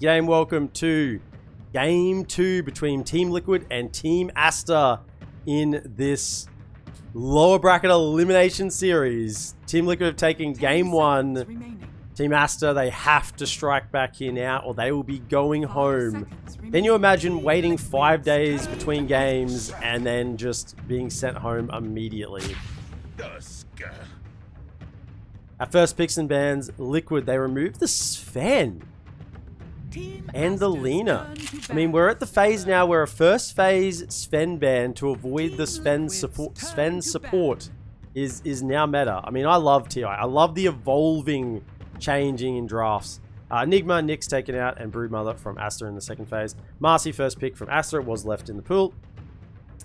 G'day and welcome to Game 2 between Team Liquid and Team Aster in this lower bracket elimination series. Team Liquid have taken Game 1. Team Aster, they have to strike back here now or they will be going home. Then you imagine waiting 5 days between games and then just being sent home immediately. Our first picks and bans, Liquid, they removed the Sven and the Lena. I mean, we're at the phase now where a first phase Sven ban to avoid the Sven support is now meta. I mean, I love TI. I love the evolving, changing in drafts. Enigma, Nick's taken out, and Broodmother from Aster in the second phase. Marcy, first pick from Aster, was left in the pool.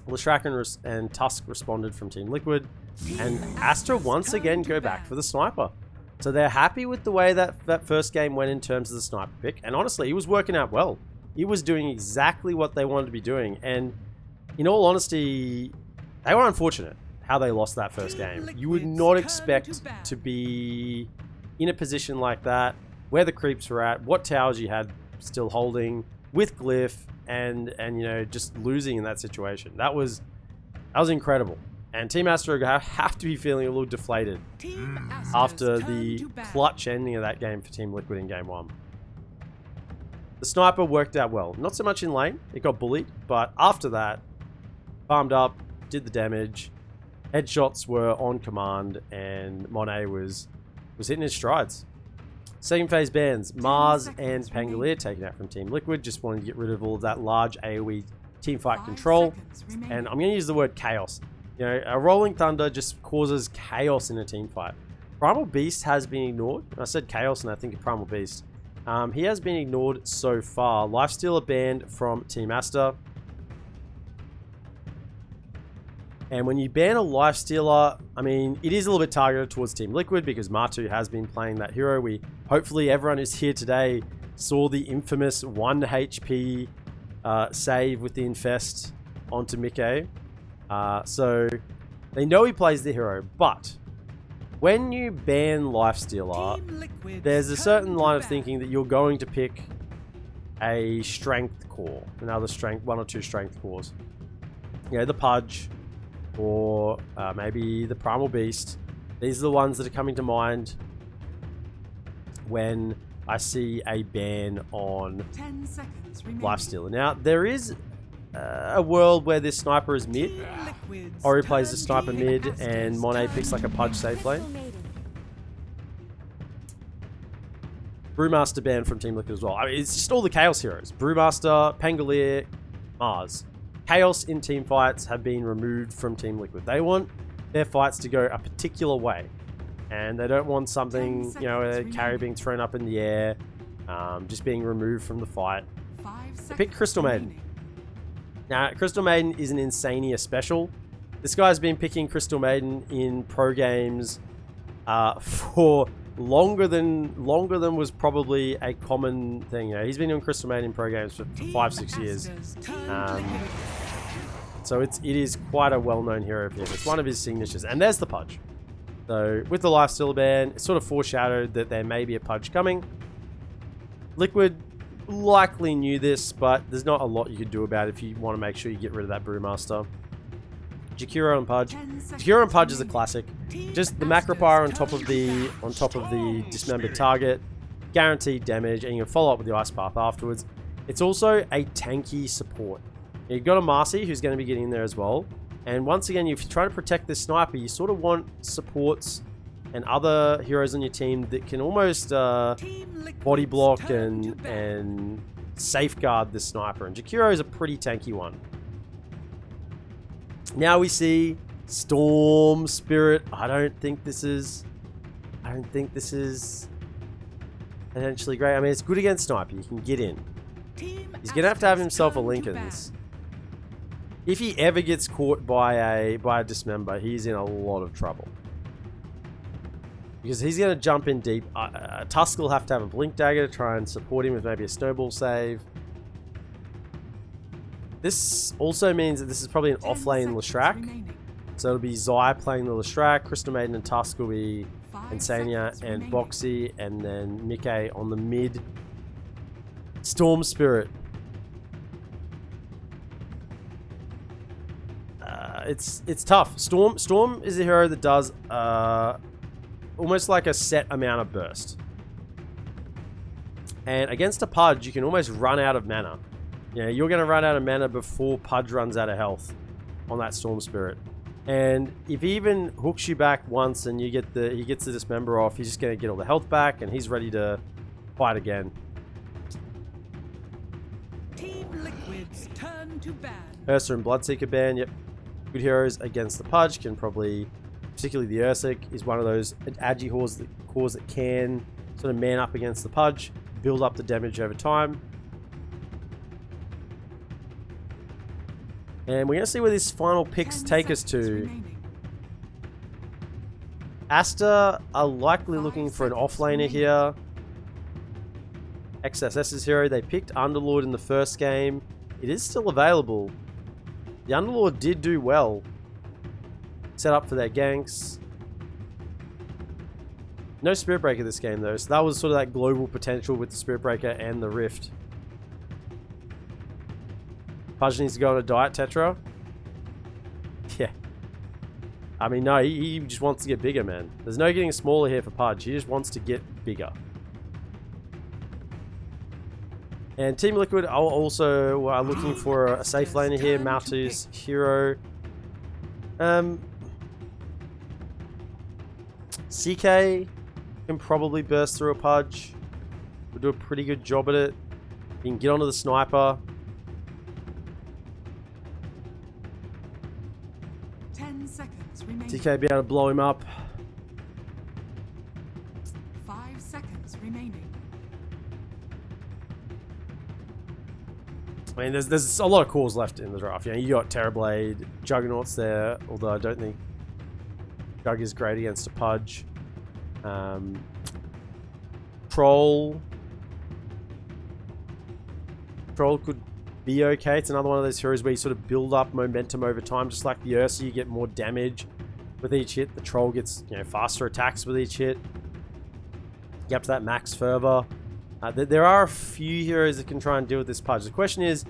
Lashrak and Tusk responded from Team Liquid. And Aster once again go back for the sniper. So they're happy with the way that first game went in terms of the sniper pick. And honestly, he was working out well. He was doing exactly what they wanted to be doing. And in all honesty, they were unfortunate how they lost that first game. You would not expect to be in a position like that, where the creeps were at, what towers you had still holding, with Glyph, and you know, just losing in that situation. That was incredible. And Team Aster have to be feeling a little deflated after the clutch ending of that game for Team Liquid in Game 1. The sniper worked out well. Not so much in lane. It got bullied. But after that, farmed up, did the damage. Headshots were on command. And Monet was hitting his strides. Second phase bans. Mars and Pangolier taken out from Team Liquid. Just wanted to get rid of all of that large AoE teamfight control. And I'm going to use the word chaos. You know, a Rolling Thunder just causes chaos in a team fight. Primal Beast has been ignored. I said chaos and I think of Primal Beast. He has been ignored so far. Lifestealer banned from Team Aster. And when you ban a Lifestealer, I mean, it is a little bit targeted towards Team Liquid because Martu has been playing that hero. Hopefully everyone who's here today saw the infamous 1 HP save with the Infest onto Mickey. So they know he plays the hero, but when you ban Lifestealer, there's a certain line of thinking that you're going to pick a strength core, another strength, 1 or 2 strength cores. You know, the Pudge, or maybe the Primal Beast. These are the ones that are coming to mind when I see a ban on Lifestealer. Now, there is a world where this sniper is mid. Ori plays the sniper mid and Monet picks like a Pudge safe lane. Brewmaster banned from Team Liquid as well. I mean, it's just all the Chaos heroes. Brewmaster, Pangolier, Mars. Chaos in team fights have been removed from Team Liquid. They want their fights to go a particular way. And they don't want something, you know, a carry being thrown up in the air, just being removed from the fight. They picked Crystal Maiden. Now, Crystal Maiden is an Insania special. This guy's been picking Crystal Maiden in pro games for longer than was probably a common thing. You know, he's been doing Crystal Maiden in pro games for 5-6 years. So it is quite a well-known hero for him. It's one of his signatures. And there's the Pudge. So with the Lifestealer ban, it sort of foreshadowed that there may be a Pudge coming. Liquid likely knew this, but there's not a lot you could do about it if you want to make sure you get rid of that Brewmaster. Jakiro and Pudge. Jakiro and Pudge is a classic. Just the Macropyre on top of the dismembered target, guaranteed damage, and you can follow up with the Ice Path afterwards. It's also a tanky support. You've got a Marcy who's going to be getting in there as well. And once again, if you're trying to protect this sniper, you sort of want supports and other heroes on your team that can almost body block and safeguard the sniper. And Jakiro is a pretty tanky one. Now we see Storm Spirit. I don't think this is potentially great. I mean, it's good against sniper. You can get in. He's gonna have to have himself a Lincoln's. If he ever gets caught by a dismember, he's in a lot of trouble. Because he's going to jump in deep. Tusk will have to have a Blink Dagger to try and support him with maybe a Snowball save. This also means that this is probably an off-lane Lashrak. So it'll be Zai playing the Lashrak, Crystal Maiden and Tusk will be Insania and Boxy, and then Mickey on the mid. Storm Spirit. It's tough. Storm is a hero that does almost like a set amount of burst. And against a Pudge, you can almost run out of mana. Yeah, you're going to run out of mana before Pudge runs out of health on that Storm Spirit. And if he even hooks you back once and he gets the Dismember off, he's just going to get all the health back and he's ready to fight again. Team Liquid's turn to ban. Ursa and Bloodseeker ban, yep. Good heroes against the Pudge can probably, particularly the Ursic, is one of those agi cores that can sort of man up against the Pudge, build up the damage over time. And we're going to see where these final picks take us to. Remaining. Aster are likely looking for an offlaner here. XSS's hero, they picked Underlord in the first game. It is still available. The Underlord did do well. Set up for their ganks. No Spirit Breaker this game though, so that was sort of that global potential with the Spirit Breaker and the Rift. Pudge needs to go on a diet, Tetra. Yeah. I mean, no, he just wants to get bigger, man. There's no getting smaller here for Pudge. He just wants to get bigger. And Team Liquid are also looking for a safe laner here. Mautu's hero. CK can probably burst through a Pudge. We'll do a pretty good job at it. He can get onto the sniper. 10 seconds remaining. TK be able to blow him up. 5 seconds remaining. I mean, there's a lot of cores left in the draft. You know, you got Terrorblade, Juggernauts there, although I don't think Jug is great against a Pudge. Troll could be okay. It's another one of those heroes where you sort of build up momentum over time, just like the Ursa. You get more damage with each hit. The Troll gets, you know, faster attacks with each hit. Get up to that max fervor. There are a few heroes that can try and deal with this Pudge. The question is,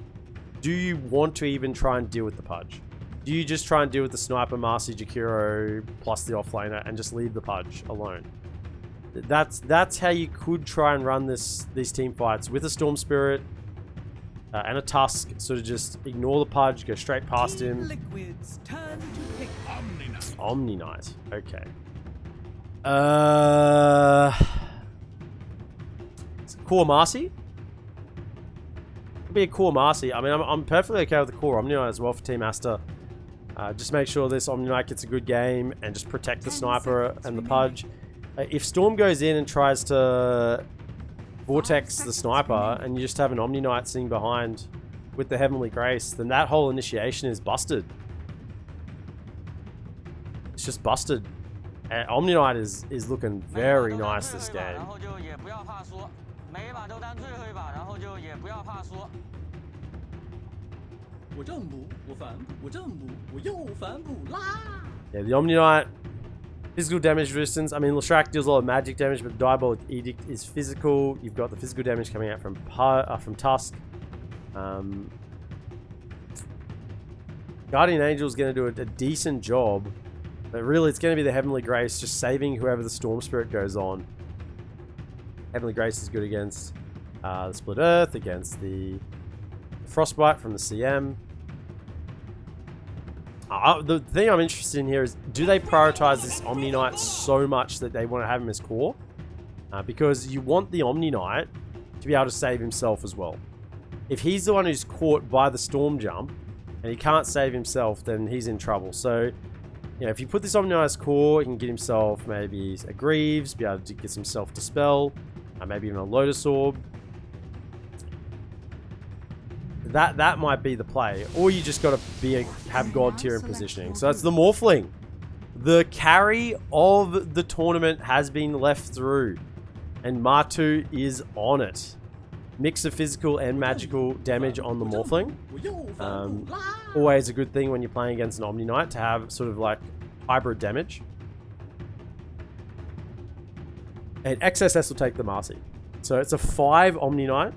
do you want to even try and deal with the Pudge? Do you just try and deal with the Sniper, Marcy, Jakiro, plus the offlaner, and just leave the Pudge alone? That's how you could try and run these team fights with a Storm Spirit and a Tusk. Sort of just ignore the Pudge, go straight past him. Liquid's turn to pick. Omni Knight. Okay. Core Marcy? Could be a Core Marcy. I mean, I'm perfectly okay with the Core Omni Knight as well for Team Aster. Just make sure this Omni Knight gets a good game and just protect the Sniper and the Pudge. If Storm goes in and tries to Vortex the Sniper and you just have an Omni Knight sitting behind with the Heavenly Grace, then that whole initiation is busted. It's just busted. And Omni Knight is looking very nice this game. Yeah, the Omni Knight, physical damage resistance. I mean, Leshrac deals a lot of magic damage, but the Diabolic Edict is physical. You've got the physical damage coming out from Tusk. Guardian Angel is going to do a decent job, but really it's going to be the Heavenly Grace just saving whoever the Storm Spirit goes on. Heavenly Grace is good against the Split Earth, against the Frostbite from the CM. The thing I'm interested in here is, do they prioritize this Omni Knight so much that they want to have him as core? Because you want the Omni Knight to be able to save himself as well. If he's the one who's caught by the Storm Jump and he can't save himself, then he's in trouble. So, you know, if you put this Omni Knight as core, he can get himself maybe a Greaves, be able to get himself Dispel, maybe even a Lotus Orb. That might be the play, or you just got to have God tier in positioning. So that's the Morphling. The carry of the tournament has been left through, and Matu is on it. Mix of physical and magical damage on the Morphling. Always a good thing when you're playing against an Omni Knight to have sort of like hybrid damage. And XSS will take the Marcy. So it's a 5 Omni Knight.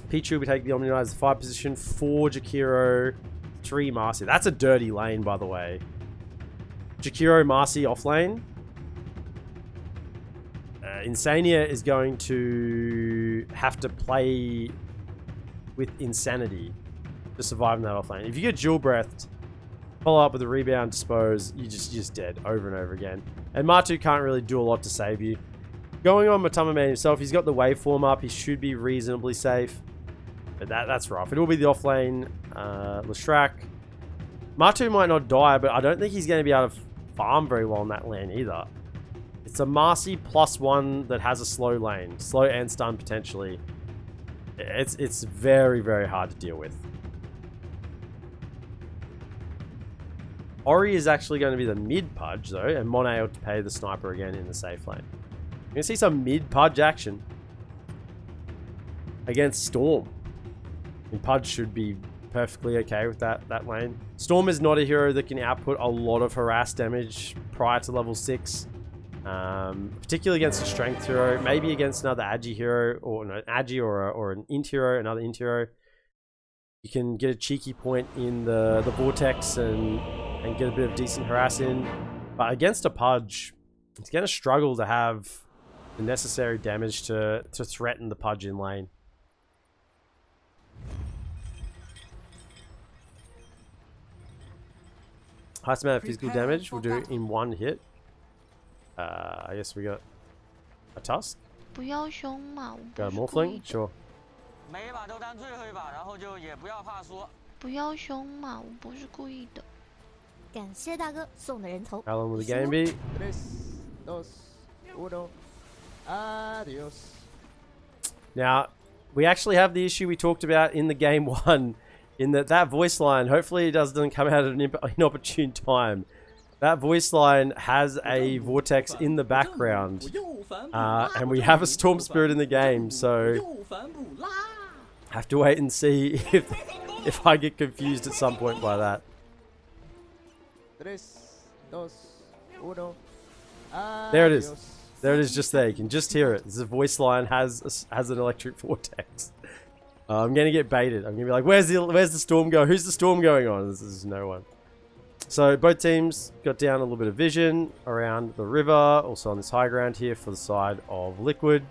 Pichu will be taking the Omni Knight as the 5 position. 4 Jakiro, 3 Marcy. That's a dirty lane, by the way. Jakiro, Marcy off lane. Insania is going to have to play with Insanity to survive in that offlane. If you get dual breathed, follow up with a rebound, dispose, you're just dead over and over again. And Matu can't really do a lot to save you. Going on Matama Man himself, he's got the waveform up. He should be reasonably safe. But that's rough. It will be the offlane. Leshrac. Matu might not die, but I don't think he's going to be able to farm very well in that lane either. It's a Marcy +1 that has a slow lane. Slow and stun potentially. It's very, very hard to deal with. Ori is actually going to be the mid-pudge though, and Monet will pay the sniper again in the safe lane. You're going to see some mid-pudge action against Storm. And Pudge should be perfectly okay with that lane. Storm is not a hero that can output a lot of harass damage prior to level 6. Particularly against a strength hero, maybe against another Agi hero, or no, Agi or an int hero, another int hero. You can get a cheeky point in the vortex and get a bit of decent harass in. But against a Pudge, it's going to struggle to have the necessary damage to threaten the Pudge in lane. Highest amount of physical damage we'll do in 1 hit. I guess we got a Tusk. Got a Morphling? Sure. How long will the game be? Now, we actually have the issue we talked about in the game 1, in that voice line, hopefully it doesn't come out at an inopportune time. That voice line has a vortex in the background, and we have a Storm Spirit in the game, so have to wait and see if I get confused at some point by that. There it is. There it is, just there. You can just hear it. The voice line has an electric vortex. I'm gonna get baited. I'm gonna be like, "Where's the storm go? Who's the storm going on?" There's no one. So both teams got down a little bit of vision around the river, also on this high ground here for the side of Liquid.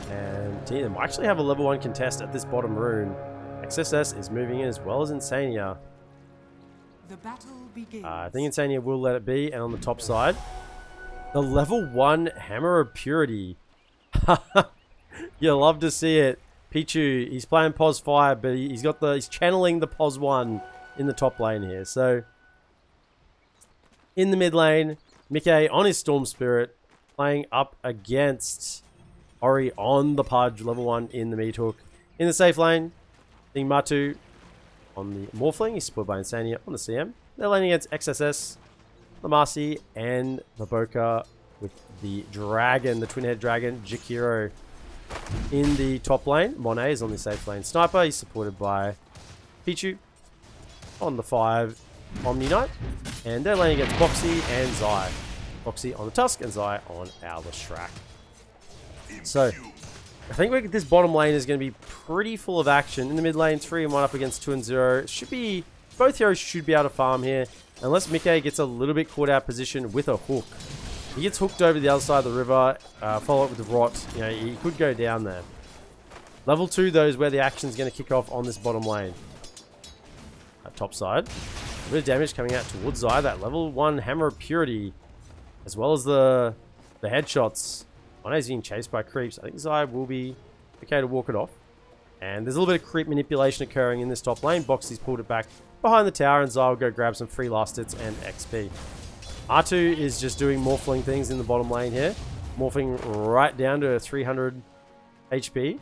And they might actually have a level 1 contest at this bottom rune. XSS is moving in as well as Insania. The battle begins. I think Insania will let it be, and on the top side, the level 1 Hammer of Purity. You'll love to see it. Pichu, he's playing Pos 5, but he's channeling the Pos 1 in the top lane here. So, in the mid lane, Mickey on his Storm Spirit, playing up against Ori on the Pudge, level 1 in the meat hook. In the safe lane, Ding Matu on the Morphling, he's supported by Insania on the CM. They're laning against XSS, the Marcy, and the Boca with the Dragon, the Twin-Head Dragon, Jakiro. In the top lane, Monet is on the safe lane sniper. He's supported by Pichu on the 5 Omni Knight. And they're laning against Boxy and Zai. Boxy on the Tusk and Zai on our Leshrac. So, I think this bottom lane is going to be pretty full of action. In the mid lane, 3 and 1 up against 2 and 0. Both heroes should be able to farm here. Unless Mickey gets a little bit caught out position with a hook. He gets hooked over the other side of the river, follow up with the rot. You know, he could go down there. Level 2, though, is where the action is going to kick off on this bottom lane. Top side. A bit of damage coming out towards Zai. That level 1 Hammer of Purity, as well as the headshots. Monet's being chased by creeps. I think Zai will be okay to walk it off. And there's a little bit of creep manipulation occurring in this top lane. Boxy's pulled it back behind the tower, and Zai will go grab some free last hits and XP. R2 is just doing morphling things in the bottom lane here. Morphing right down to 300 HP.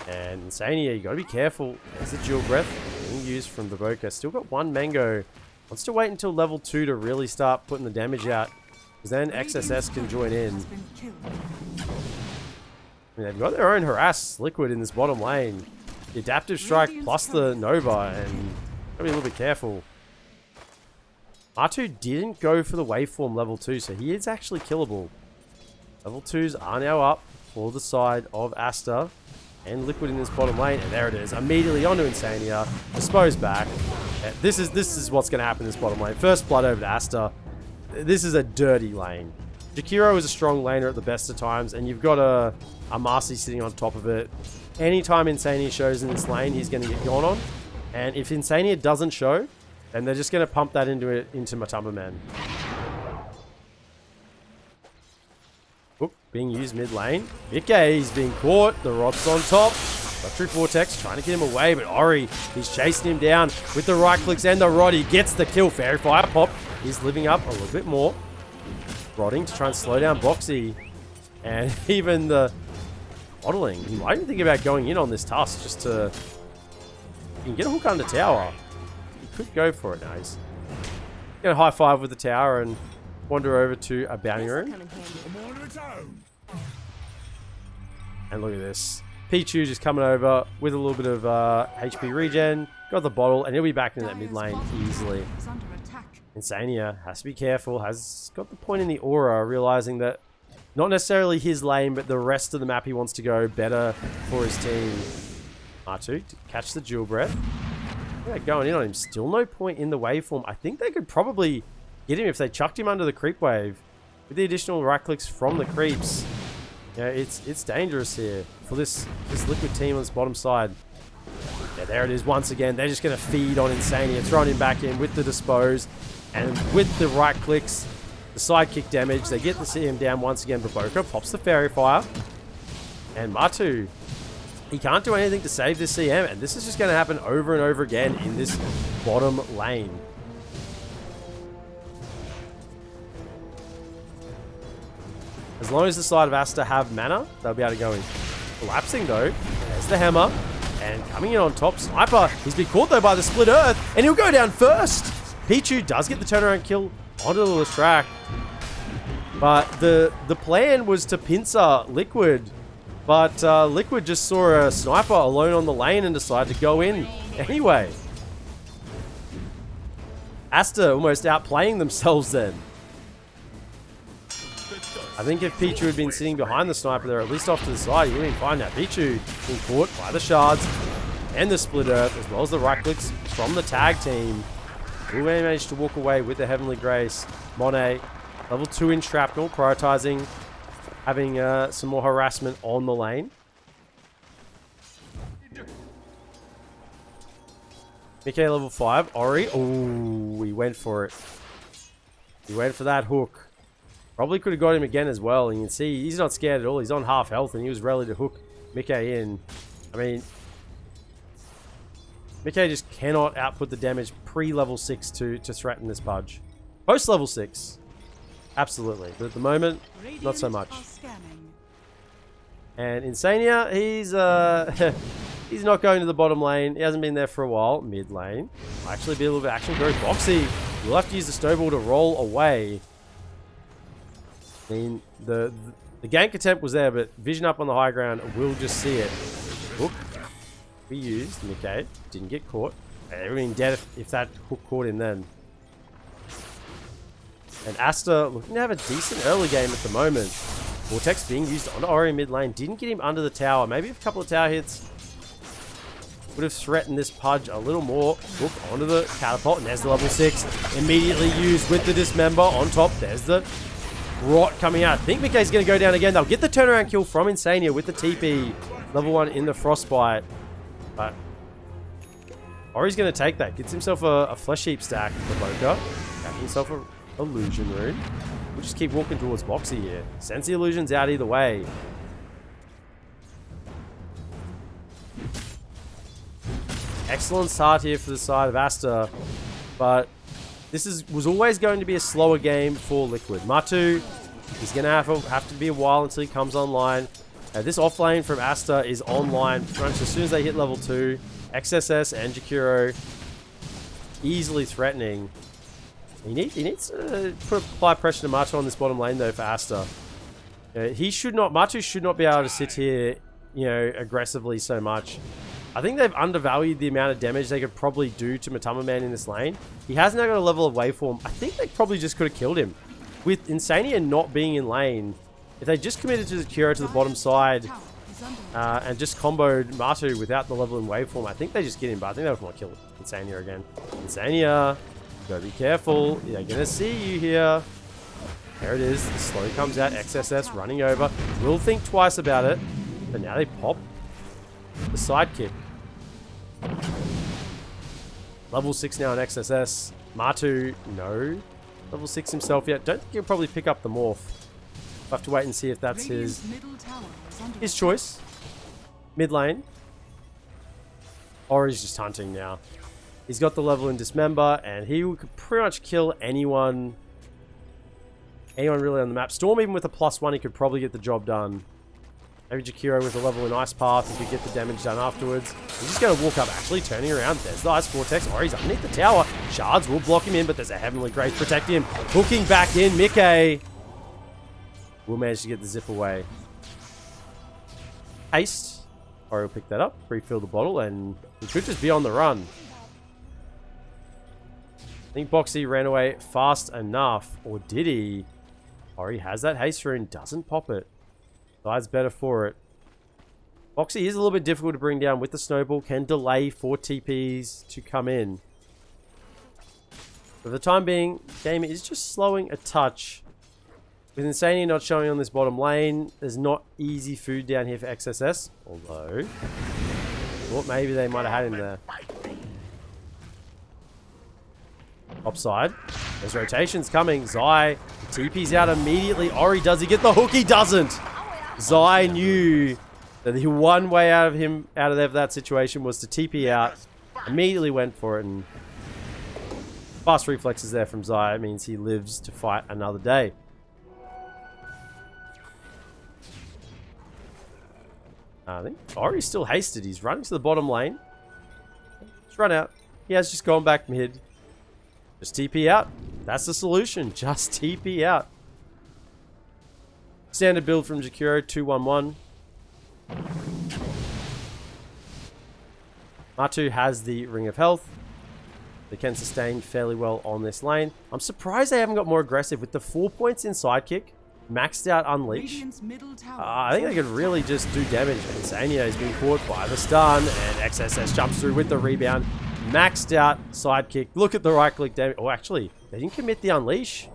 And Insania, you gotta be careful. There's the dual breath being used from Baboka. Still got 1 Mango. Wants to wait until level 2 to really start putting the damage out. Because then XSS can join in. I mean, they've got their own harass Liquid in this bottom lane. The Adaptive Strike plus the Nova, and gotta be a little bit careful. R2 didn't go for the waveform level 2, so he is actually killable. Level 2s are now up. for the side of Aster and Liquid in this bottom lane. And there it is. Immediately onto Insania. Dispose back. This is what's going to happen in this bottom lane. First blood over to Aster. This is a dirty lane. Jakiro is a strong laner at the best of times, and you've got a Marcy sitting on top of it. Anytime Insania shows in this lane, he's going to get gone on. And if Insania doesn't show, then they're just going to pump that into Matamba Man. Oop, being used mid lane. He's being caught. The Rod's on top. Electric Vortex trying to get him away, but Ori, he's chasing him down with the right clicks and the Rod. He gets the kill. Fairy Fire Pop. He's living up a little bit more. Rodding to try and slow down Boxy. And even the modeling. He might even think about going in on this task just to... You can get a hook under tower. He could go for it now. He's going to high five with the tower and wander over to a bounty room. And look at this. Pichu just coming over with a little bit of HP regen. Got the bottle, and he'll be back in that mid lane easily. Insania has to be careful. Has got the point in the aura, realizing that not necessarily his lane, but the rest of the map he wants to go better for his team. R2 to catch the Jewel Breath. Yeah, going in on him. Still no point in the waveform. I think they could probably get him if they chucked him under the creep wave. With the additional right clicks from the creeps. Yeah, it's dangerous here for this Liquid team on this bottom side. Yeah, there it is once again. They're just going to feed on Insania, throwing him back in with the dispose. And with the right clicks, the sidekick damage, they get the CM down once again. Baboka pops the Fairy Fire. And Matu, he can't do anything to save this CM. And this is just going to happen over and over again in this bottom lane. As long as the side of Aster have mana, they'll be able to go in. Collapsing though. There's the hammer. And coming in on top, Sniper. He's been caught though by the Split Earth. And he'll go down first. Pichu does get the turnaround kill onto the Lestrak. But the plan was to pincer Liquid. But Liquid just saw a Sniper alone on the lane and decided to go in anyway. Aster almost outplaying themselves then. I think if Pichu had been sitting behind the Sniper there, at least off to the side, he would have been fine now. Pichu being caught by the shards and the Split Earth, as well as the right clicks from the tag team. We managed to walk away with the Heavenly Grace. Monet, level 2 in Shrapnel, prioritizing having some more harassment on the lane. Mickey level 5. Ori, oh, he went for it. He went for that hook. Probably could have got him again as well. And you can see he's not scared at all. He's on half health and he was ready to hook Mickey in. I mean, Mickey just cannot output the damage pre-level 6 to threaten this Pudge. Post-level 6, absolutely. But at the moment, not so much. And Insania, he's not going to the bottom lane. He hasn't been there for a while. Mid lane. Actually be a little bit action. Very boxy. You'll have to use the snowball to roll away. I mean, the gank attempt was there, but vision up on the high ground will just see it. Hook. We used. Mickey didn't get caught. They would have been dead if that hook caught him then. And Aster looking to have a decent early game at the moment. Vortex being used on Ori mid lane. Didn't get him under the tower. Maybe a couple of tower hits would have threatened this Pudge a little more. Hook onto the catapult. And there's the level 6. Immediately used with the dismember on top. There's the rot coming out. I think Mickey's going to go down again. They'll get the turnaround kill from Insania with the TP. Level 1 in the Frostbite. But Ori's going to take that. Gets himself a Flesh Heap stack for Boca. Got himself a Illusion Rune. We'll just keep walking towards Boxy here. Sends the illusions out either way. Excellent start here for the side of Aster. But this was always going to be a slower game for Liquid. Matu is going to have to be a while until he comes online. This offlane from Aster is online pretty much as soon as they hit level 2. XSS and Jakiro easily threatening. He needs to apply pressure to Matu on this bottom lane though for Aster. Matu should not be able to sit here, aggressively so much. I think they've undervalued the amount of damage they could probably do to Matamba Man in this lane. He has now got a level of waveform. I think they probably just could have killed him. With Insania not being in lane, If they just committed to the Kuro to the bottom side and just comboed Matu without the level and waveform, I think they just get him, but I think they would want to kill Insania again. Insania, you gotta be careful. They're gonna see you here. There it is. The slow comes out. XSS running over. Will think twice about it, but now they pop the sidekick. Level 6 now on XSS. Matu, no. Level 6 himself yet. Don't think he'll probably pick up the morph. We'll have to wait and see if that's his choice. Mid lane. Or he's just hunting now. He's got the level in Dismember, and he could pretty much kill anyone really on the map. Storm, even with a +1, he could probably get the job done. Maybe Jakiro with a level in Ice Path, he could get the damage done afterwards. He's just going to walk up, actually turning around. There's the Ice Vortex. Or he's underneath the tower. Shards will block him in, but there's a Heavenly Grace protecting him. Hooking back in. Mickey will manage to get the zip away. Haste. Ori will pick that up, refill the bottle, and he could just be on the run. I think Boxy ran away fast enough, or did he? Ori has that haste rune, doesn't pop it. Side's better for it. Boxy is a little bit difficult to bring down with the snowball, can delay for TPs to come in. For the time being, game is just slowing a touch. With Insania not showing on this bottom lane, there's not easy food down here for XSS. Although, thought maybe they might have had him there. Upside. There's rotations coming. Zai TP's out immediately. Ori, does he get the hook? He doesn't. Zai knew that the one way out of that situation was to TP out. Immediately went for it, and fast reflexes there from Zai. It means he lives to fight another day. I think Ori's still hasted. He's running to the bottom lane. Just run out. He has just gone back mid. Just TP out. That's the solution. Just TP out. Standard build from Jakiro, 2-1-1. Matu has the Ring of Health. They can sustain fairly well on this lane. I'm surprised they haven't got more aggressive with the 4 points in sidekick. Maxed out Unleash. I think they could really just do damage. Insania is being caught by the stun, and XSS jumps through with the rebound. Maxed out sidekick. Look at the right click damage. Oh, actually, they didn't commit the Unleash.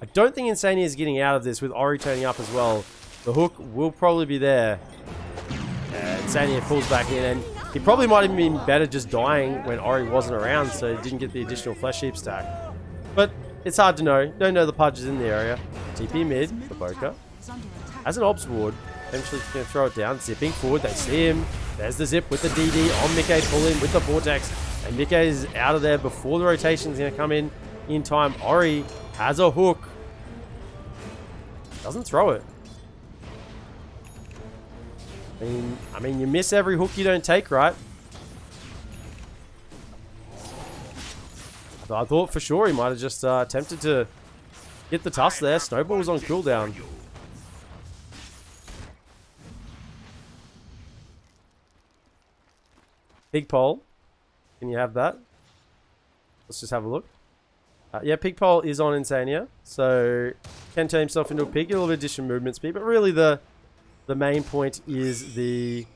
I don't think Insania is getting out of this with Ori turning up as well. The hook will probably be there. Insania pulls back in, and he probably might have been better just dying when Ori wasn't around, so he didn't get the additional flesh heap stack. But it's hard to know. Don't know the Pudge in the area. TP mid for Boca. Has an Obs ward. Eventually going to throw it down. Zipping forward. They see him. There's the zip with the DD on Mickey. Pull in with the Vortex. And Mickey is out of there before the rotation is going to come in time. Ori has a hook. Doesn't throw it. I mean, you miss every hook you don't take, right? I thought for sure he might have just attempted to get the tusk there. Snowball was on cooldown. Pig pole. Can you have that? Let's just have a look. Yeah, pig pole is on Insania. So, can turn himself into a pig. A little bit of additional movement speed. But really the main point is the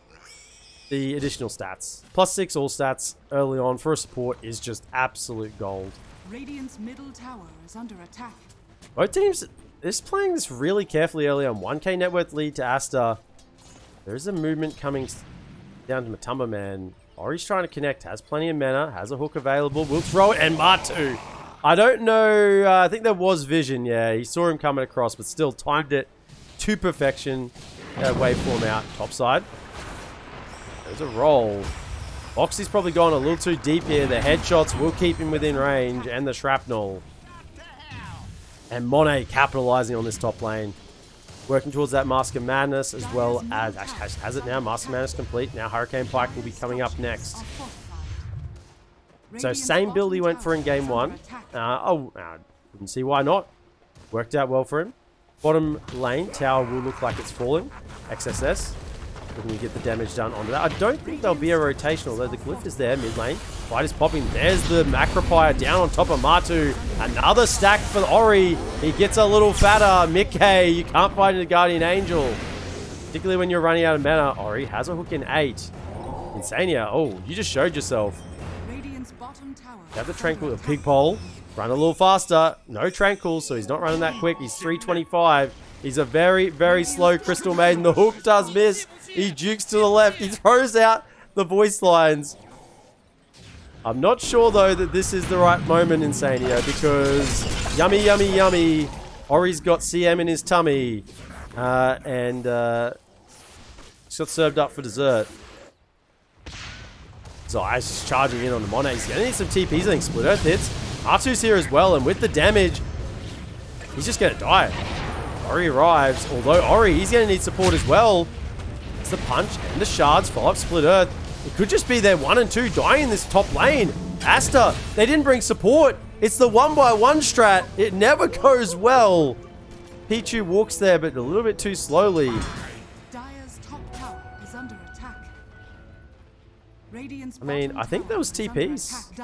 additional stats. +6 all stats early on for a support is just absolute gold. Radiant's middle tower is under attack. Both teams are playing this really carefully early on. 1k net worth lead to Aster. There is a movement coming down to Matumba Man. Ori's trying to connect. Has plenty of mana. Has a hook available. Will throw it. And Matu. I don't know. I think there was vision. Yeah, he saw him coming across, but still timed it to perfection. Waveform out. Top side. There's a roll. Boxy's probably gone a little too deep here. The headshots will keep him within range, and the shrapnel. And Monet capitalizing on this top lane. Working towards that Mask of Madness, as well as... Actually, has it now. Mask of Madness complete. Now Hurricane Pike will be coming up next. So same build he went for in game 1. Didn't see why not. Worked out well for him. Bottom lane, tower will look like it's falling. XSS. Looking to get the damage done onto that. I don't think there'll be a rotation, although the glyph is there, mid lane. Fight is popping. There's the Macropire down on top of Matu. Another stack for Ori. He gets a little fatter. Mickey, you can't fight a Guardian Angel. Particularly when you're running out of mana. Ori has a hook in 8. Insania, oh, you just showed yourself. Have the Tranquil, a Pig Pole. Run a little faster. No Tranquil, so he's not running that quick. He's 325. He's a very, very slow Crystal Maiden. The hook does miss. He jukes to the left. He throws out the voice lines. I'm not sure, though, that this is the right moment, Insania, because yummy, yummy, yummy. Ori's got CM in his tummy. And just got served up for dessert. Zai's just charging in on the Monet. He's going to need some TPs, I think. Split Earth hits. R2's here as well, and with the damage, he's just going to die. Ori arrives, although Ori, he's going to need support as well. It's the punch and the shards, follow up Split Earth. It could just be their 1 and 2 dying in this top lane. Aster, they didn't bring support. It's the 1x1 strat. It never goes well. Pichu walks there, but a little bit too slowly. Dire's top tower is under attack. I mean, I think there was TPs.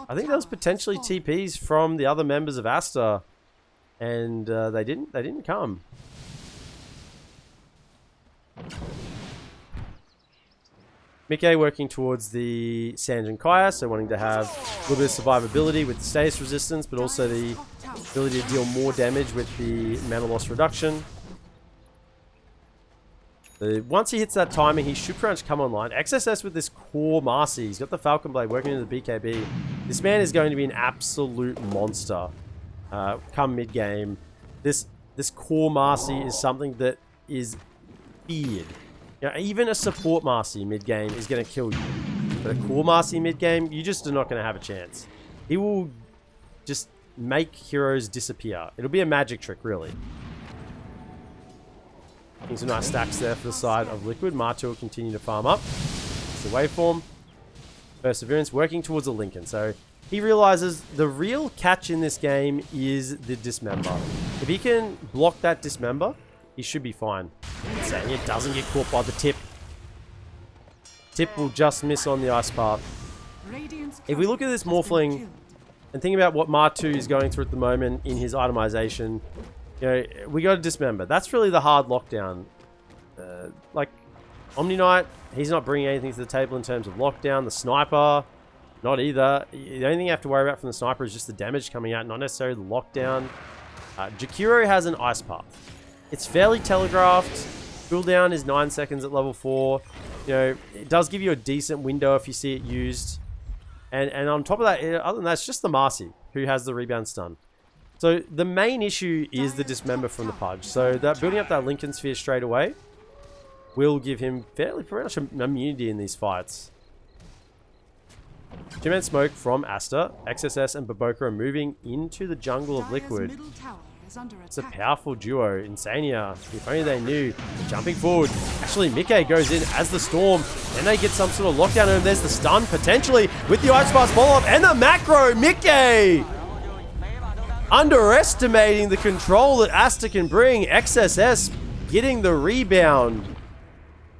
I think there was potentially TPs from the other members of Aster, and they didn't come. Mickey working towards the Sanjin Kaya, so wanting to have a little bit of survivability with the status resistance, but also the ability to deal more damage with the mana loss reduction. Once he hits that timing, he should pretty much come online. XSS with this core Marcy. He's got the Falcon Blade working into the BKB. This man is going to be an absolute monster come mid-game. This core Marcy is something that is feared. You know, even a support Marcy mid-game is going to kill you. But a core Marcy mid-game, you just are not going to have a chance. He will just make heroes disappear. It'll be a magic trick, really. Getting some nice stacks there for the side of Liquid. Matu will continue to farm up. It's the waveform. Perseverance working towards a Lincoln. So he realizes the real catch in this game is the Dismember. If he can block that Dismember, he should be fine. Saying it doesn't get caught by the tip. Tip will just miss on the ice path. If we look at this Morphling and think about what Matu is going through at the moment in his itemization, you know, we got to Dismember. That's really the hard lockdown. Like, Omni Knight, he's not bringing anything to the table in terms of lockdown. The Sniper, not either. The only thing you have to worry about from the Sniper is just the damage coming out, not necessarily the lockdown. Jakiro has an ice path. It's fairly telegraphed. Cooldown is 9 seconds at level 4. You know, it does give you a decent window if you see it used. And on top of that, other than that, it's just the Marcy who has the rebound stun. So the main issue is the Dismember from the Pudge. So that building up that Lincoln Sphere straight away will give him fairly pretty much immunity in these fights. Two-man smoke from Aster. XSS and Baboka are moving into the jungle of Liquid. It's a powerful duo. Insania, if only they knew. Jumping forward. Actually, Mickey goes in as the Storm. Then they get some sort of lockdown, and there's the stun, potentially, with the Ice Pass follow-up, and the macro. Mickey! Underestimating the control that Aster can bring. XSS getting the rebound.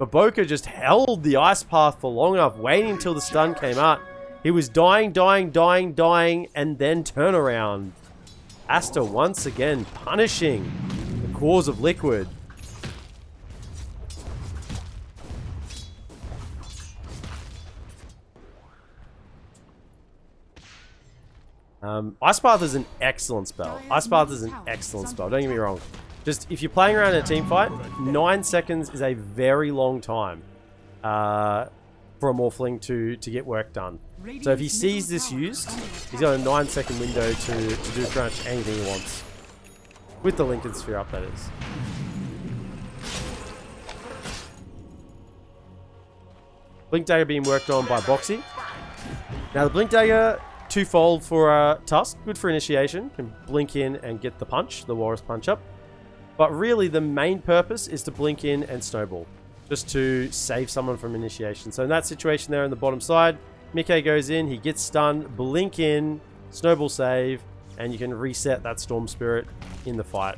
Baboka just held the Ice Path for long enough, waiting until the stun came out. He was dying, and then turn around. Aster once again punishing the cause of Liquid. Ice Path is an excellent spell. Ice Path is an excellent spell, don't get me wrong. Just, if you're playing around in a team fight, 9 seconds is a very long time for a Morphling to get work done. So if he sees this used, he's got a 9-second window to do pretty much anything he wants. With the Lincoln Sphere up, that is. Blink Dagger being worked on by Boxy. Now the Blink Dagger, twofold for Tusk. Good for initiation. Can blink in and get the punch, the Walrus punch up. But really the main purpose is to blink in and snowball. Just to save someone from initiation. So in that situation there on the bottom side, Mickey goes in, he gets stunned, blink in, snowball save, and you can reset that Storm Spirit in the fight.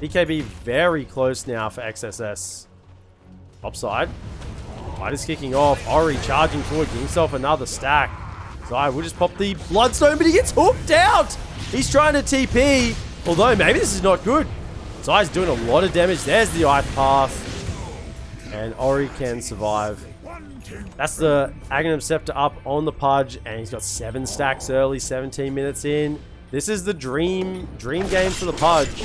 BKB very close now for XSS. Top side. Fight is kicking off. Ori charging forward, getting himself another stack. Zai will just pop the Bloodstone, but he gets hooked out. He's trying to TP, although maybe this is not good. Zai's doing a lot of damage. There's the ice path. And Ori can survive. That's the Aghanim Scepter up on the Pudge, and he's got 7 stacks early, 17 minutes in. This is the dream game for the Pudge.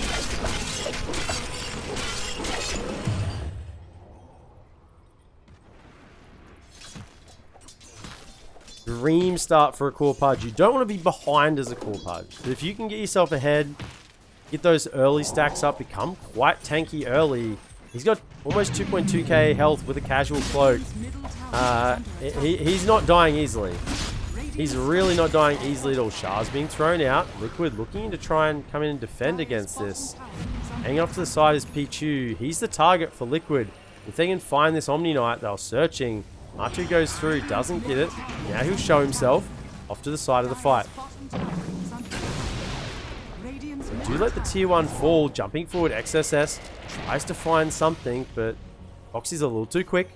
Dream start for a core Pudge. You don't want to be behind as a core Pudge, but if you can get yourself ahead, get those early stacks up, become quite tanky early. He's got almost 2.2k health with a casual cloak. He's not dying easily. He's really not dying easily at all. Shah's being thrown out. Liquid looking to try and come in and defend against this. Hanging off to the side is Pichu. He's the target for Liquid. If they can find this Omni Knight, they're searching. Archer goes through, doesn't get it. Now he'll show himself off to the side of the fight. Do let the tier 1 fall, jumping forward. XSS tries to find something, but Foxy's a little too quick.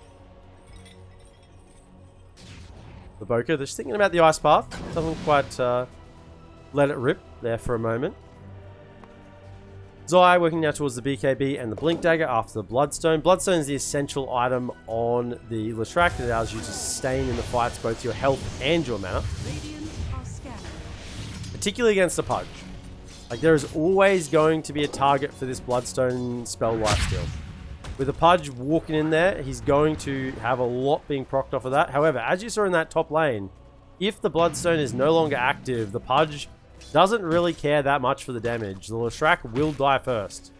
The Boker, just thinking about the ice path, doesn't quite let it rip there for a moment. Zai working now towards the BKB and the Blink Dagger after the Bloodstone. Bloodstone is the essential item on the Leshrac that allows you to sustain in the fights both your health and your mana. Particularly against the Pudge. Like, there is always going to be a target for this Bloodstone spell lifesteal. With the Pudge walking in there, he's going to have a lot being procced off of that. However, as you saw in that top lane, if the Bloodstone is no longer active, the Pudge doesn't really care that much for the damage. The Leshrac will die first.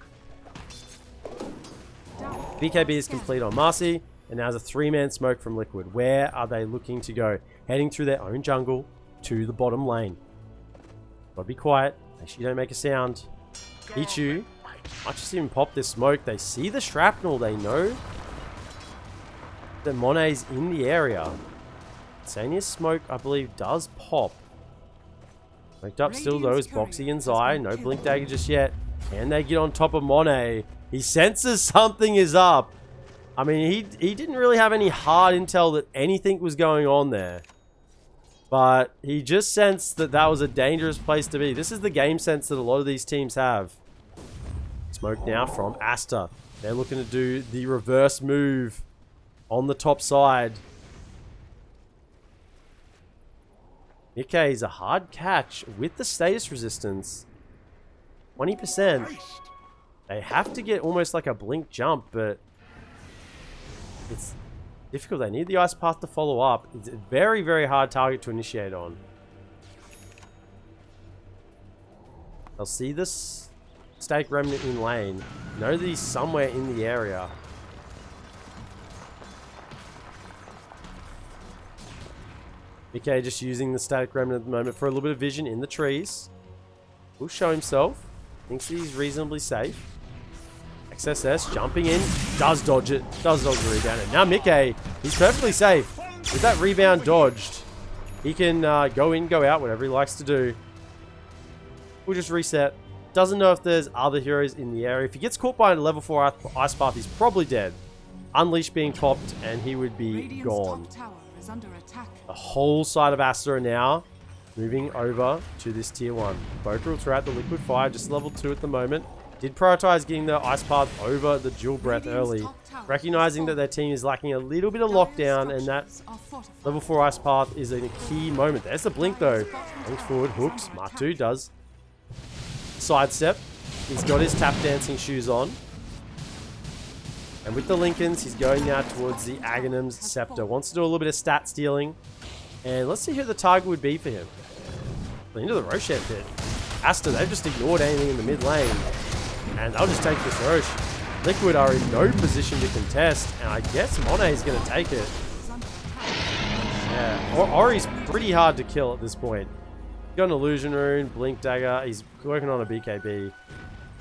BKB is complete on Marcy, and now there's a 3-man smoke from Liquid. Where are they looking to go? Heading through their own jungle to the bottom lane. Gotta be quiet. Make sure you don't make a sound. Pichu might just even pop this smoke. They see the shrapnel. They know that Monet's in the area. Sania's smoke, I believe, does pop. Smoked up still though is Boxy and Zai. No Blink Dagger just yet. Can they get on top of Monet? He senses something is up. I mean, he didn't really have any hard intel that anything was going on there. But he just sensed that that was a dangerous place to be. This is the game sense that a lot of these teams have. Smoke now from Aster. They're looking to do the reverse move on the top side. Nikkei is a hard catch with the status resistance. 20%. They have to get almost like a blink jump, but it's difficult. They need the ice path to follow up. It's a very, very hard target to initiate on. They'll see this Stake Remnant in lane. Know that he's somewhere in the area. BK just using the Static Remnant at the moment for a little bit of vision in the trees. Will show himself. Thinks he's reasonably safe. XSS jumping in. Does dodge it. Does dodge the rebound. And now Mickey, he's perfectly safe. With that rebound dodged, he can go in, go out, whatever he likes to do. We'll just reset. Doesn't know if there's other heroes in the area. If he gets caught by a level 4 ice path, he's probably dead. Unleash being popped, and he would be gone. The whole side of Aster are now moving over to this tier 1. Boker will throw out the Liquid Fire, just level 2 at the moment. Did prioritize getting the Ice Path over the Dual Breath early, recognizing that their team is lacking a little bit of lockdown, and that level 4 Ice Path is a key moment. There's the blink though. Thanks forward, hooks. Martu does. Sidestep. He's got his tap dancing shoes on. And with the Lincolns, he's going now towards the Aghanim's Scepter. Wants to do a little bit of stat stealing. And let's see who the target would be for him. Into the Roshan pit. Aster, they've just ignored anything in the mid lane. And they'll just take this Roche. Liquid are in no position to contest. And I guess Monet's going to take it. Yeah, Ori's pretty hard to kill at this point. Got an Illusion Rune, Blink Dagger. He's working on a BKB.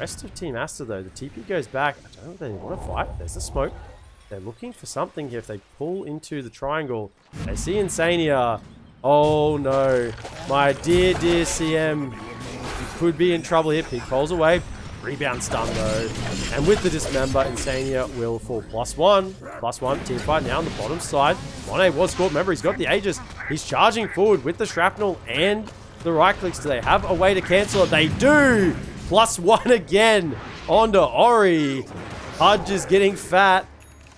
Rest of Team Aster though, the TP goes back. I don't know if they want to fight. There's the smoke. They're looking for something here. If they pull into the triangle, they see Insania. Oh no. My dear, dear CM. You could be in trouble here. Pig falls away. Rebound stun though. And with the dismember, Insania will fall +1. +1 team fight now on the bottom side. Monet was caught. Remember, he's got the Aegis. He's charging forward with the shrapnel and the right clicks. Do they have a way to cancel it? They do! +1 again onto Ori. Pudge is getting fat.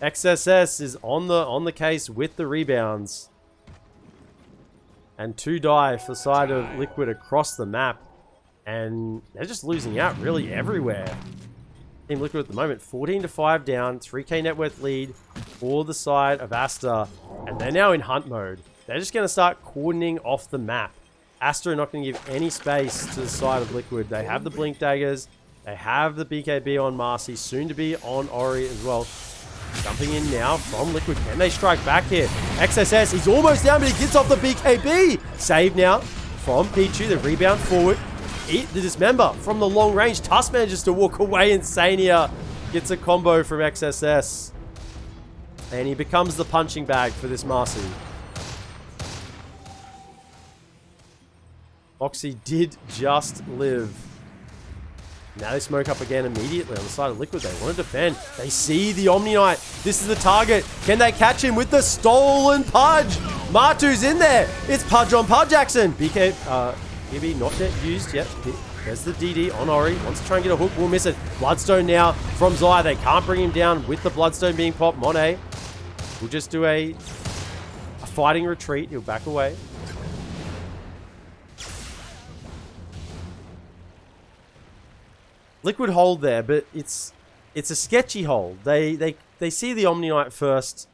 XSS is on the case with the rebounds. And 2 die for the side of Liquid across the map. And they're just losing out really everywhere. Team Liquid at the moment, 14-5 down, 3k net worth lead for the side of Aster. And they're now in hunt mode. They're just going to start cordoning off the map. Aster are not going to give any space to the side of Liquid. They have the Blink Daggers. They have the BKB on Marcy, soon to be on Ori as well. Jumping in now from Liquid. Can they strike back here? XSS, he's almost down, but he gets off the BKB. Save now from Pichu, the rebound forward. The dismember from the long range. Tusk manages to walk away. Insania gets a combo from XSS. And he becomes the punching bag for this Marcy. Foxy did just live. Now they smoke up again immediately on the side of Liquid. They want to defend. They see the Omni Knight. This is the target. Can they catch him with the stolen Pudge? Martu's in there. It's Pudge on Pudge Jackson. BB not yet used yet. There's the DD on Ori. Wants to try and get a hook. Will miss it. Bloodstone now from Zai. They can't bring him down with the Bloodstone being popped. Monet will just do a fighting retreat. He'll back away. Liquid hold there, but it's a sketchy hold. They see the Omni Knight first.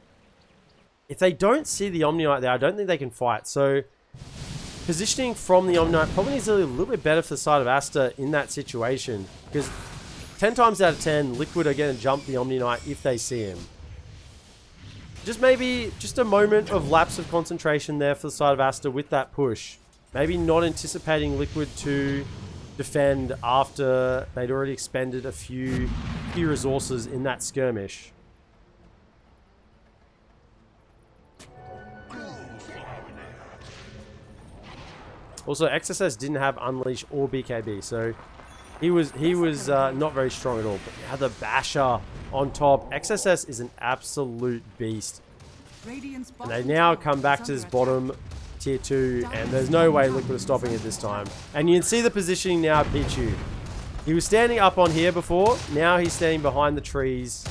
If they don't see the Omni Knight there, I don't think they can fight. So positioning from the Omni Knight probably needs to be a little bit better for the side of Aster in that situation. Because 10 times out of 10, Liquid are going to jump the Omni Knight if they see him. Just a moment of lapse of concentration there for the side of Aster with that push. Maybe not anticipating Liquid to defend after they'd already expended a few resources in that skirmish. Also, XSS didn't have Unleash or BKB, so he was not very strong at all. But now the Basher on top. XSS is an absolute beast. And they now come back to this bottom tier 2, and there's no way Liquid is stopping it this time. And you can see the positioning now of Pichu. He was standing up on here before. Now he's standing behind the trees,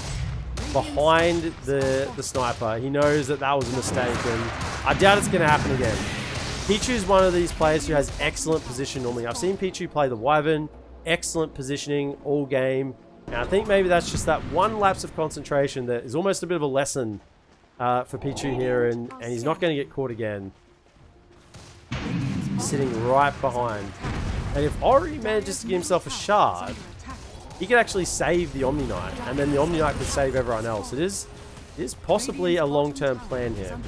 behind the sniper. He knows that that was a mistake, and I doubt it's going to happen again. Pichu is one of these players who has excellent position normally. I've seen Pichu play the Wyvern. Excellent positioning all game. And I think maybe that's just that one lapse of concentration that is almost a bit of a lesson for Pichu here, and he's not going to get caught again. Sitting right behind. And if Ori manages to get himself a shard, he could actually save the Omni Knight, and then the Omni Knight could save everyone else. It is possibly a long-term plan here.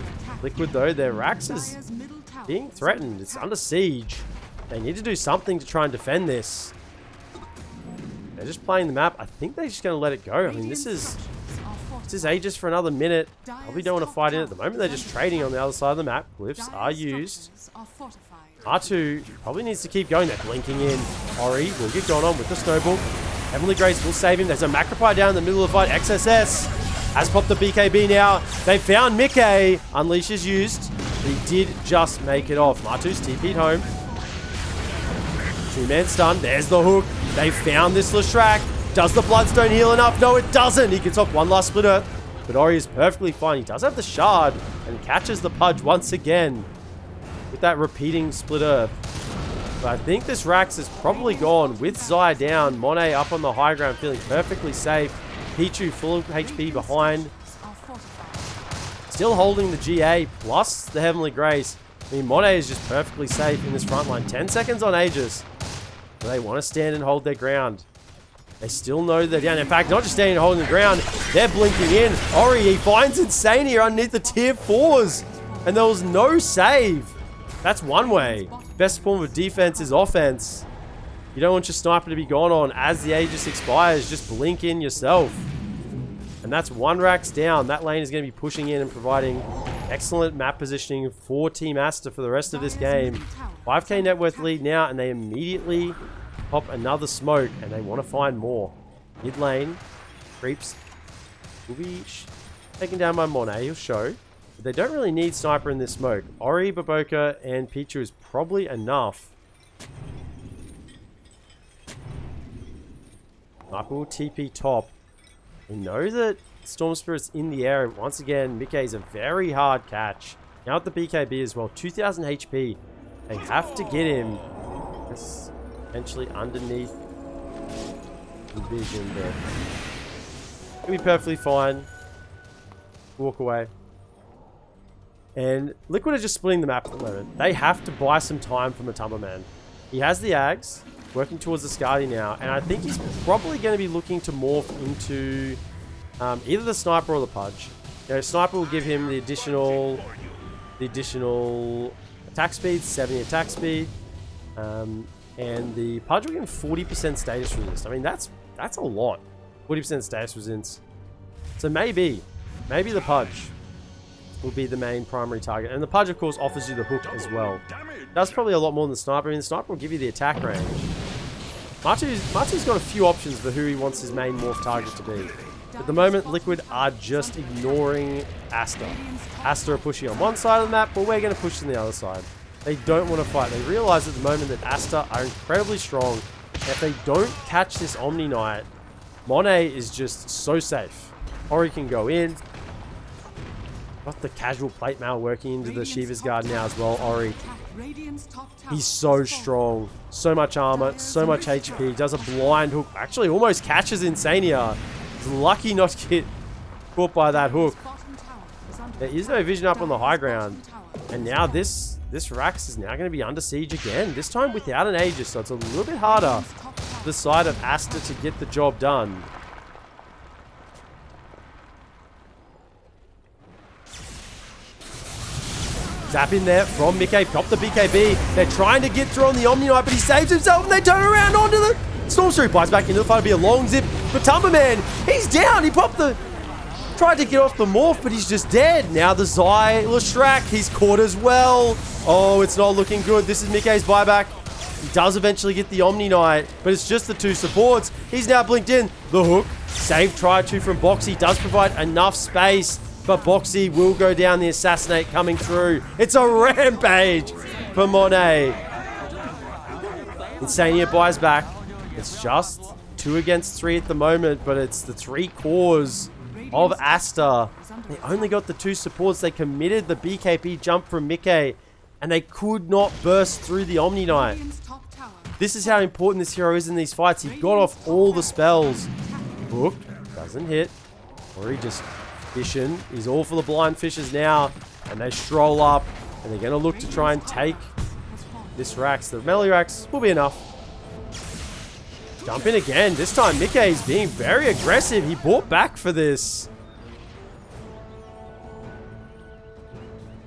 Liquid, though, their Rax is being threatened. It's under siege. They need to do something to try and defend this. They're just playing the map. I think they're just going to let it go. I mean, this is Aegis for another minute. Probably don't want to fight in at the moment. They're just trading on the other side of the map. Glyphs are used. R2 probably needs to keep going. They're blinking in. Ori will get going on with the snowball. Heavenly Grace will save him. There's a Macropie down in the middle of the fight. XSS has popped the BKB now. They found Mickey. Unleash is used. He did just make it off. Martu's TP'd home. 2-man stun. There's the hook. They found this Leshrac. Does the Bloodstone heal enough? No, it doesn't. He gets off one last split earth. But Ori is perfectly fine. He does have the shard and catches the Pudge once again with that repeating split earth. But I think this Rax is probably gone with Zai down. Monet up on the high ground, feeling perfectly safe. Pichu full of HP behind. Still holding the GA plus the Heavenly Grace. I mean, Monet is just perfectly safe in this front line. 10 seconds on Aegis. But they want to stand and hold their ground. They still know they're down. In fact, not just standing and holding the ground, they're blinking in. Ori, he finds Insania underneath the tier 4s. And there was no save. That's one way. Best form of defense is offense. You don't want your sniper to be gone on as the Aegis expires. Just blink in yourself. And that's one Rax down. That lane is going to be pushing in and providing excellent map positioning for Team Aster for the rest of this game. 5k net worth lead now, and they immediately pop another smoke, and they want to find more. Mid lane, creeps will be taken down by Monet, he'll show. But they don't really need sniper in this smoke. Ori, Baboka, and Pichu is probably enough. Sniper will TP top. We know that Storm Spirit's in the air. Once again, Mickey is a very hard catch. Now at the BKB as well, 2000 HP. They have to get him. That's essentially underneath the vision there. He'll be perfectly fine. Walk away. And Liquid are just splitting the map at the moment. They have to buy some time from Matamba Man. He has the Ags, working towards the Skadi now, and I think he's probably going to be looking to morph into either the Sniper or the Pudge. You know, Sniper will give him the additional attack speed, 70 attack speed, and the Pudge will give him 40% status resist. I mean, that's a lot. 40% status resistance. So maybe the Pudge will be the main primary target. And the Pudge, of course, offers you the hook as well. That's probably a lot more than the Sniper. I mean, the Sniper will give you the attack range. Martu's got a few options for who he wants his main morph target to be. At the moment, Liquid are just ignoring Aster. Aster are pushing on one side of the map, but we're going to push on the other side. They don't want to fight. They realize at the moment that Aster are incredibly strong. And if they don't catch this Omni Knight, Monet is just so safe. Ori can go in. Got the casual plate mail working into the Shiva's Guard now as well. Ori. He's so strong. So much armor, so much HP. Does a blind hook. Actually almost catches Insania. He's lucky not to get caught by that hook. There is no vision up on the high ground. And now this Rax is now going to be under siege again. This time without an Aegis, so it's a little bit harder for the side of Aster to get the job done. Zap in there from Mickey. Pop the BKB. They're trying to get through on the Omni Knight, but he saves himself and they turn around onto the Storm Spirit. Bites back into the fight. It'll be a long zip. But Tumberman, he's down. He popped the... Tried to get off the morph, but he's just dead. Now the Zai Lestrak, he's caught as well. Oh, it's not looking good. This is Mickey's buyback. He does eventually get the Omni Knight, but it's just the two supports. He's now blinked in. The hook. Save try to from Boxy. Does provide enough space. But Boxy will go down, the Assassinate coming through. It's a rampage for Monet. Insania buys back. It's just 2 against 3 at the moment, but it's the 3 cores of Aster. They only got the 2 supports. They committed the BKB jump from Mickey, and they could not burst through the Omni Knight. This is how important this hero is in these fights. He got off all the spells. Hook doesn't hit. Or he just... Fishing is all for the blind fishers now, and they stroll up, and they're going to look to try and take this Rax. The melee Rax will be enough. Jump in again. This time Mickey's being very aggressive. He bought back for this.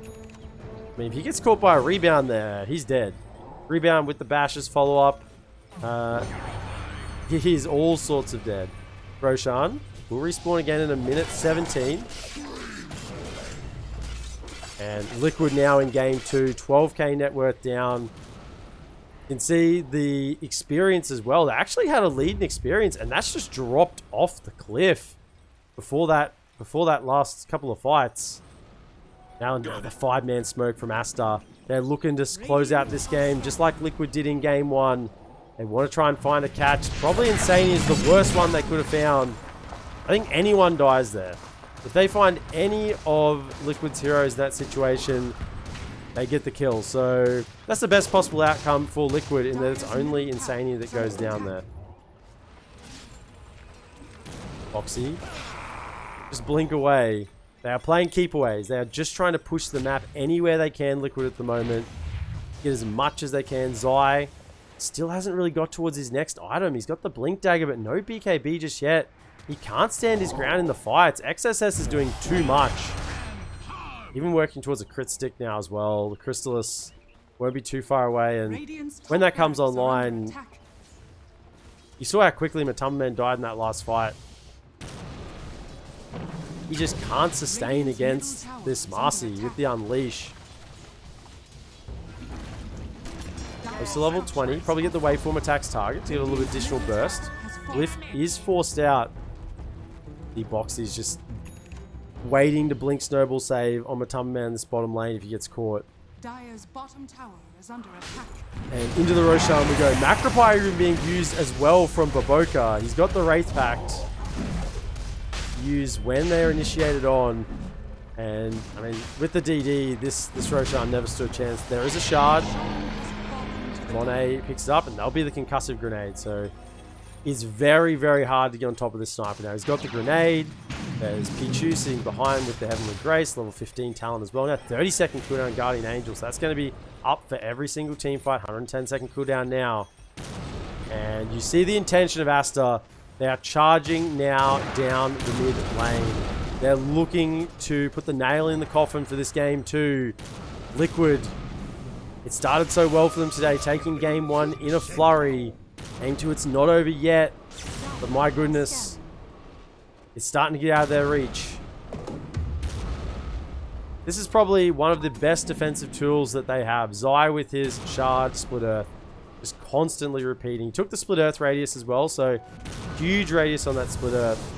I mean, if he gets caught by a rebound there, he's dead. Rebound with the bashes follow-up. He's all sorts of dead. Roshan will respawn again in a minute 17. And Liquid now in game 2. 12k net worth down. You can see the experience as well. They actually had a lead in experience, and that's just dropped off the cliff before that last couple of fights. Now the 5-man smoke from Aster. They're looking to close out this game just like Liquid did in game 1. They want to try and find a catch. Probably Insane is the worst one they could have found. I think anyone dies there. If they find any of Liquid's heroes in that situation, they get the kill. So that's the best possible outcome for Liquid, in that it's only Insania that goes down there. Boxy. Just blink away. They are playing keepaways. They are just trying to push the map anywhere they can, Liquid, at the moment. Get as much as they can. Zai still hasn't really got towards his next item. He's got the Blink Dagger, but no BKB just yet. He can't stand his ground in the fights. XSS is doing too much. Even working towards a crit stick now as well. The Crystallis won't be too far away, and when that comes online, you saw how quickly Matumman died in that last fight. He just can't sustain against this Marcy with the Unleash. It's to level 20. Probably get the waveform attacks target to get a little additional burst. Glyph is forced out. The box is just waiting to blink snowball save on Matumba Man in this bottom lane if he gets caught. Dire's bottom tower is under attack. And into the Roshan we go. Macropie even being used as well from Baboka. He's got the Wraith Pact used when they're initiated on. And, I mean, with the DD, this Roshan never stood a chance. There is a shard. Monet picks it up, and that'll be the concussive grenade. So, it's very, very hard to get on top of this sniper now. He's got the grenade. There's Pichu sitting behind with the Heavenly Grace, level 15 talent as well. Now, 30-second cooldown Guardian Angel. So, that's going to be up for every single team fight. 110-second cooldown now. And you see the intention of Aster. They are charging now down the mid lane. They're looking to put the nail in the coffin for this game too. Liquid. It started so well for them today, taking game one in a flurry. Game two, it's not over yet. But my goodness, it's starting to get out of their reach. This is probably one of the best defensive tools that they have. Zai with his shard, split earth. Just constantly repeating. He took the split earth radius as well, so huge radius on that split earth.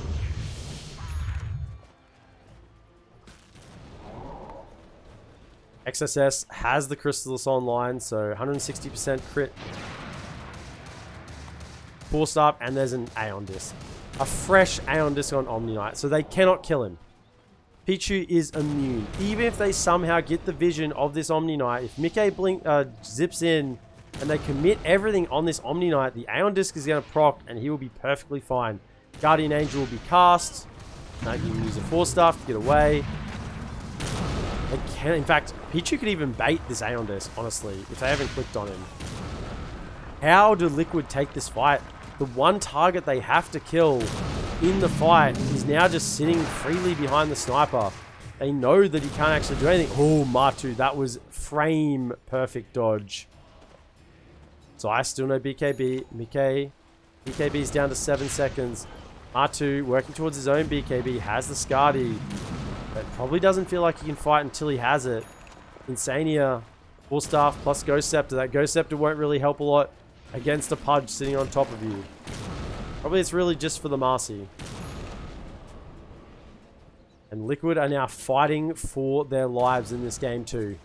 XSS has the Chrysalis online, so 160% crit. Forced up, and there's an Aeon Disc. A fresh Aeon Disc on Omni Knight, so they cannot kill him. Pichu is immune. Even if they somehow get the vision of this Omni Knight, if Mickey zips in and they commit everything on this Omni Knight, the Aeon Disc is going to proc, and he will be perfectly fine. Guardian Angel will be cast. Now you can use a Force Staff to get away. They can, in fact, Pichu could even bait this Aeon Disc, honestly, if they haven't clicked on him. How do Liquid take this fight? The one target they have to kill in the fight is now just sitting freely behind the sniper. They know that he can't actually do anything. Oh, Matu, that was frame perfect dodge. So I still know BKB. BKB is down to 7 seconds. Matu working towards his own BKB, has the Skadi. But probably doesn't feel like he can fight until he has it. Insania, Full Staff plus Ghost Scepter. That Ghost Scepter won't really help a lot against a Pudge sitting on top of you. Probably it's really just for the Marcy. And Liquid are now fighting for their lives in this game too.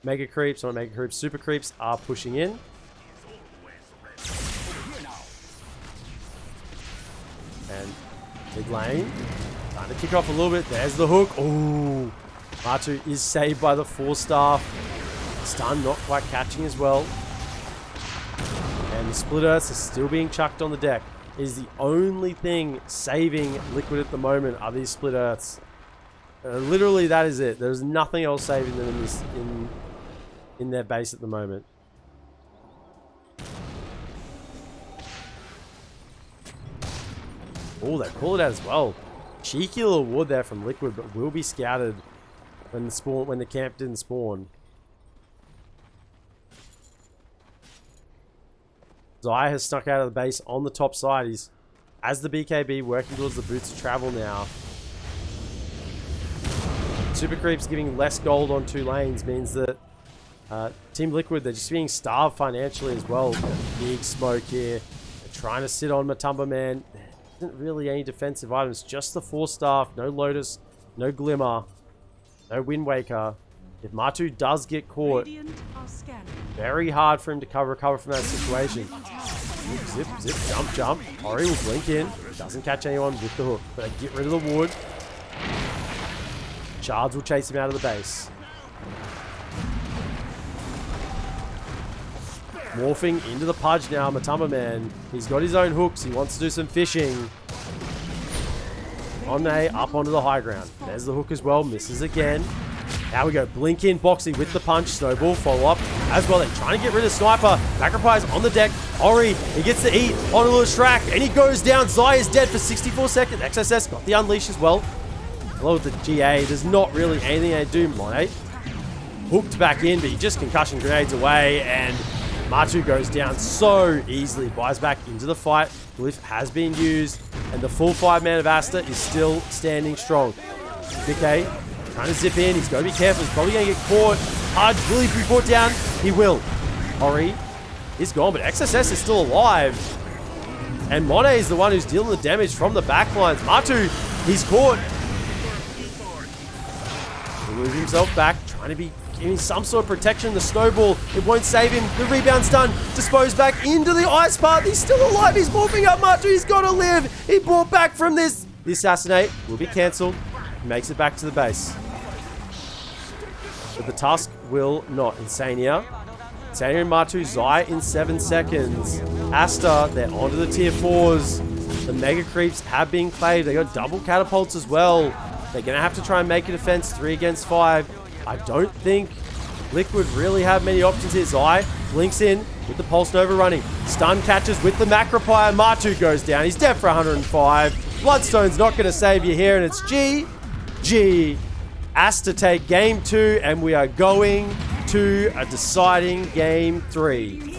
Mega Creeps, not Mega Creeps, Super Creeps are pushing in. And mid lane. Trying to kick off a little bit. There's the hook. Oh, Matu is saved by the Force Staff. Stun not quite catching as well. And the Split Earths are still being chucked on the deck. It is the only thing saving Liquid at the moment are these Split Earths. Literally, that is it. There's nothing else saving them in their base at the moment. Oh, they call it out as well. Cheeky little ward there from Liquid, but will be scouted when the camp didn't spawn. Zai has snuck out of the base on the top side. He's, as the BKB, working towards the Boots of Travel now. Super Creeps giving less gold on 2 lanes means that Team Liquid, they're just being starved financially as well. Big smoke here. They're trying to sit on Matumba Man. There isn't really any defensive items, just the Force Staff, no Lotus, no Glimmer, no Wind Waker. If Matu does get caught, very hard for him to recover from that situation. Zip, zip, jump. Ori will blink in. Doesn't catch anyone with the hook. But they get rid of the wood. Shards will chase him out of the base. Morphing into the Pudge now, Matumba Man. He's got his own hooks. He wants to do some fishing. Omne up onto the high ground. There's the hook as well. Misses again. Now we go. Blink in, Boxy with the punch. Snowball, follow up as well. They're trying to get rid of Sniper. Macropie's on the deck. Ori, he gets the eat onto the track, and he goes down. Zai is dead for 64 seconds. XSS got the unleash as well. Hello with the GA. There's not really anything they do. Monet hooked back in, but he just concussion grenades away, and Matu goes down so easily. Buys back into the fight. Glyph has been used, and the full 5-man of Aster is still standing strong. Mickey trying to zip in. He's got to be careful. He's probably going to get caught. Hard, will he be brought down? He will. Ori is gone, but XSS is still alive. And Monet is the one who's dealing the damage from the backlines. Matu, he's caught. He'll move himself back, trying to be giving some sort of protection. The snowball, it won't save him. The rebound's done. Disposed back into the ice path. He's still alive. He's morphing up. Matu, he's got to live. He brought back from this. The assassinate will be cancelled. He makes it back to the base. But the task will not. Insania. Insania and Matu, Zai in 7 seconds. Aster, they're onto the tier 4s. The mega creeps have been played. They got double catapults as well. They're going to have to try and make a defense 3 against 5. I don't think Liquid really have many options here. Zai blinks in with the Pulse Nova running. Stun catches with the Macropire. Matu goes down. He's dead for 105. Bloodstone's not going to save you here, and it's GG. Aster take game 2, and we are going to a deciding game 3.